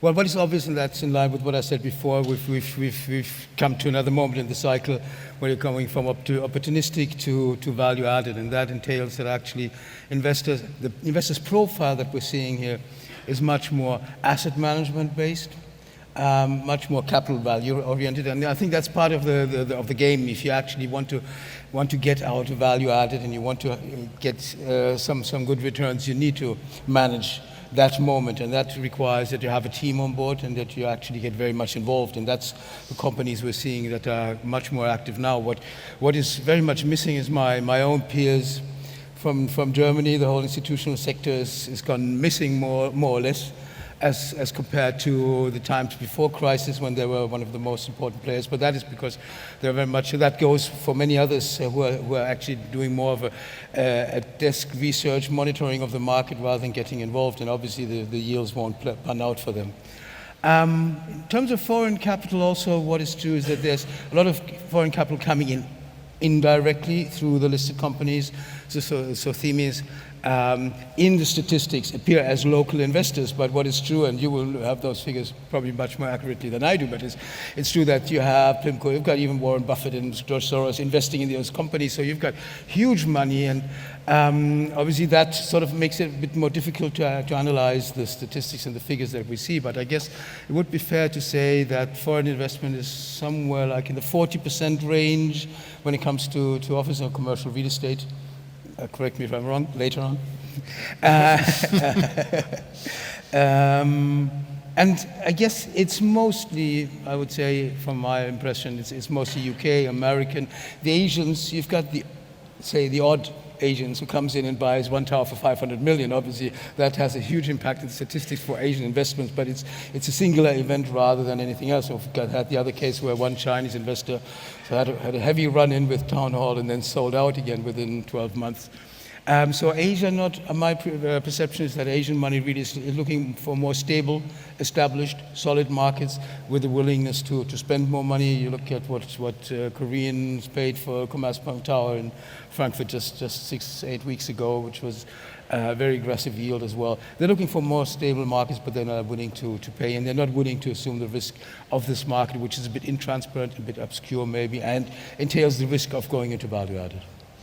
Well, what is obvious, and that's in line with what I said before, we've come to another moment in the cycle where you're going from opportunistic to value added, and that entails that actually the investors' profile that we're seeing here is much more asset management based, much more capital value oriented, and I think that's part of the game. If you actually want to get out value added and you want to get some good returns, you need to manage that moment, and that requires that you have a team on board and that you actually get very much involved, and that's the companies we're seeing that are much more active now. What is very much missing is my own peers from Germany. The whole institutional sector is gone missing more or less, as compared to the times before crisis when they were one of the most important players. But that is because they're very much, that goes for many others who are actually doing more of a desk research monitoring of the market rather than getting involved, and obviously the yields won't pan out for them. In terms of foreign capital also, what is true is that there's a lot of foreign capital coming in indirectly through the listed companies. So themes in the statistics appear as local investors, but what is true, and you will have those figures probably much more accurately than I do, but it's true that you have PIMCO, you've got even Warren Buffett and George Soros investing in those companies, so you've got huge money, and obviously that sort of makes it a bit more difficult to analyze the statistics and the figures that we see. But I guess it would be fair to say that foreign investment is somewhere like in the 40% range when it comes to office and commercial real estate. Correct me if I'm wrong later on. And I guess it's mostly, I would say, from my impression, it's mostly UK, American. The Asians, you've got the odd Asians who comes in and buys one tower for 500 million. Obviously, that has a huge impact in the statistics for Asian investments, but it's a singular event rather than anything else. We've had the other case where one Chinese investor had a heavy run-in with Town Hall and then sold out again within 12 months. So Asia, my perception is that Asian money really is looking for more stable, established, solid markets with the willingness to spend more money. You look at what Koreans paid for Commerzbank Tower in Frankfurt just 6-8 weeks ago, which was a very aggressive yield as well. They're looking for more stable markets, but they're not willing to pay, and they're not willing to assume the risk of this market, which is a bit intransparent, a bit obscure maybe, and entails the risk of going into value added.